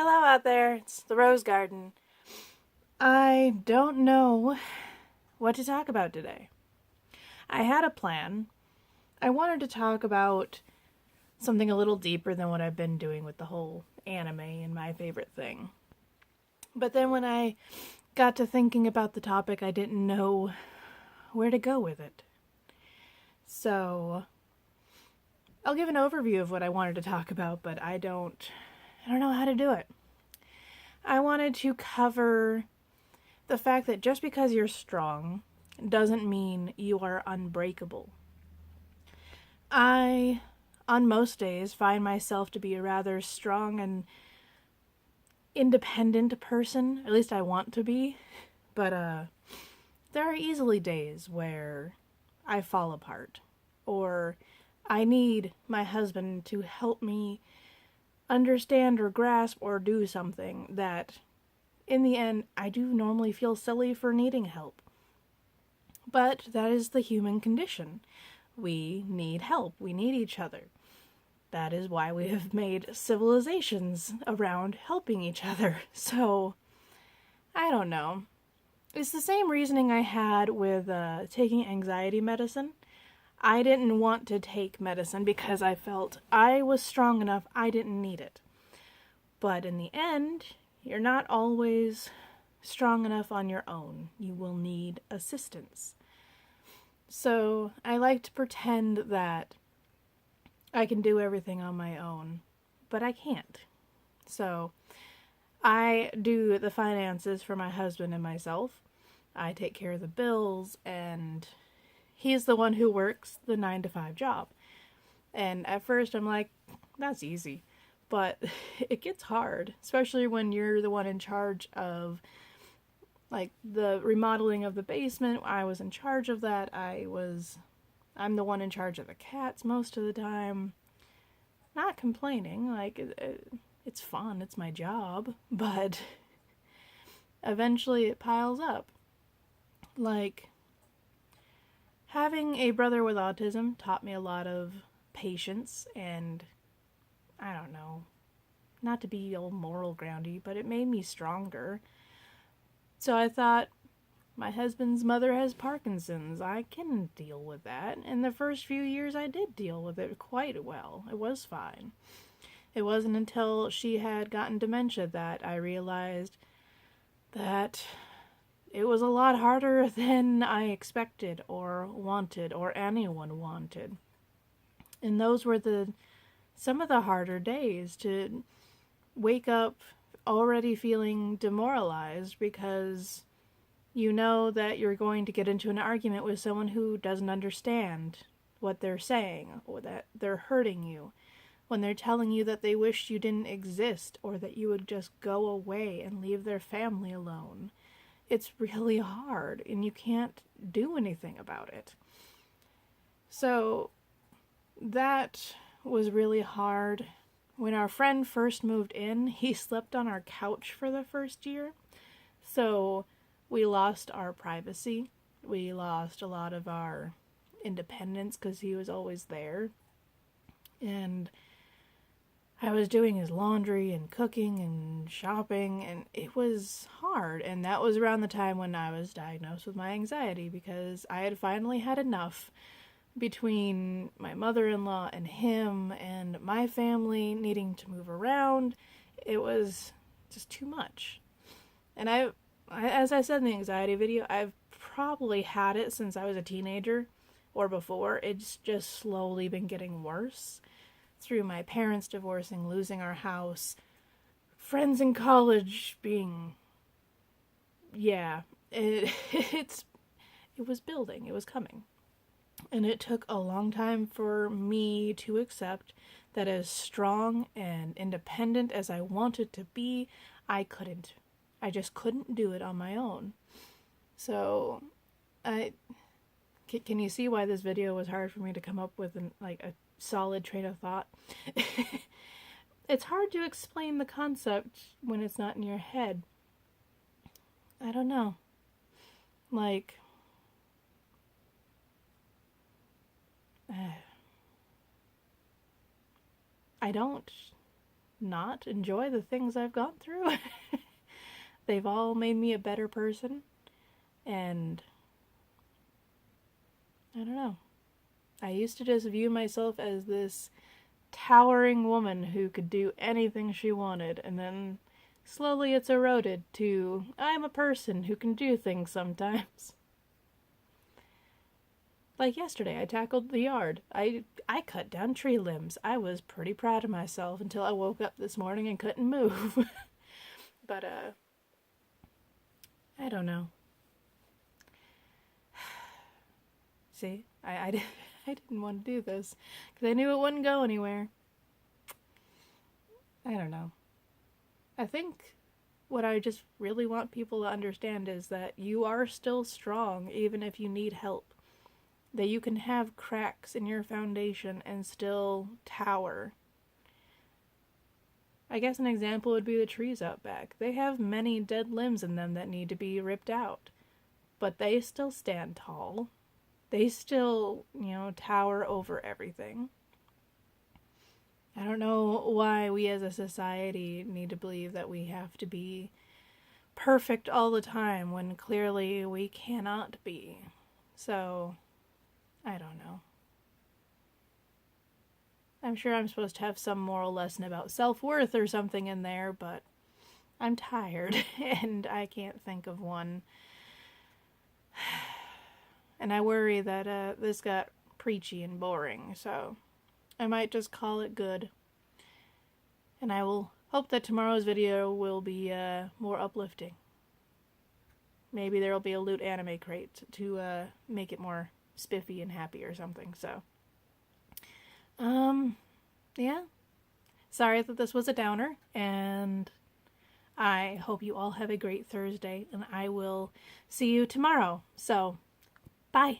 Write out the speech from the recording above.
Hello out there, it's the Rose Garden. I don't know what to talk about today. I had a plan. I wanted to talk about something a little deeper than what I've been doing with the whole anime and my favorite thing. But then when I got to thinking about the topic, I didn't know where to go with it. So, I'll give an overview of what I wanted to talk about, but I don't know how to do it. I wanted to cover the fact that just because you're strong doesn't mean you are unbreakable. I, on most days, find myself to be a rather strong and independent person. At least I want to be. But there are easily days where I fall apart. Or I need my husband to help me understand or grasp or do something that in the end, I do normally feel silly for needing help. But that is the human condition. We need help. We need each other. That is why we have made civilizations around helping each other. So, I don't know. It's the same reasoning I had with taking anxiety medicine. I didn't want to take medicine because I felt I was strong enough, I didn't need it. But in the end, you're not always strong enough on your own. You will need assistance. So I like to pretend that I can do everything on my own, but I can't. So I do the finances for my husband and myself. I take care of the bills, and he's the one who works the 9 to 5 job. And at first I'm like, that's easy. But it gets hard, especially when you're the one in charge of, like, the remodeling of the basement. I was in charge of that. I'm the one in charge of the cats most of the time. Not complaining, like, it's fun, it's my job, but eventually it piles up. Like, having a brother with autism taught me a lot of patience and I don't know, not to be all moral groundy, but it made me stronger. So I thought, my husband's mother has Parkinson's. I can deal with that. And the first few years I did deal with it quite well. It was fine. It wasn't until she had gotten dementia that I realized that it was a lot harder than I expected or wanted or anyone wanted. And those were some of the harder days, to wake up already feeling demoralized because you know that you're going to get into an argument with someone who doesn't understand what they're saying, or that they're hurting you, when they're telling you that they wish you didn't exist or that you would just go away and leave their family alone. It's really hard and you can't do anything about it. So that was really hard. When our friend first moved in, he slept on our couch for the first year. So we lost our privacy. We lost a lot of our independence because he was always there. And I was doing his laundry and cooking and shopping, and it was hard. And that was around the time when I was diagnosed with my anxiety, because I had finally had enough between my mother-in-law and him and my family needing to move around. It was just too much. And as I said in the anxiety video, I've probably had it since I was a teenager or before. It's just slowly been getting worse through my parents divorcing, losing our house, friends in college being, it was building, it was coming. And it took a long time for me to accept that as strong and independent as I wanted to be, I couldn't. I just couldn't do it on my own. So, can you see why this video was hard for me to come up with a solid train of thought? It's hard to explain the concept when it's not in your head. I don't know. Like, I don't not enjoy the things I've gone through. They've all made me a better person, and I don't know. I used to just view myself as this towering woman who could do anything she wanted, and then slowly it's eroded to I'm a person who can do things sometimes. Like yesterday, I tackled the yard. I cut down tree limbs. I was pretty proud of myself until I woke up this morning and couldn't move. But I don't know. See, I didn't want to do this because I knew it wouldn't go anywhere. I don't know. I think what I just really want people to understand is that you are still strong even if you need help. That you can have cracks in your foundation and still tower. I guess an example would be the trees out back. They have many dead limbs in them that need to be ripped out, but they still stand tall. They still, tower over everything. I don't know why we as a society need to believe that we have to be perfect all the time when clearly we cannot be. So, I don't know. I'm sure I'm supposed to have some moral lesson about self-worth or something in there, but I'm tired and I can't think of one. And I worry that this got preachy and boring, so I might just call it good. And I will hope that tomorrow's video will be more uplifting. Maybe there will be a loot anime crate to make it more spiffy and happy or something, so. Yeah. Sorry that this was a downer, and I hope you all have a great Thursday, and I will see you tomorrow. So, bye.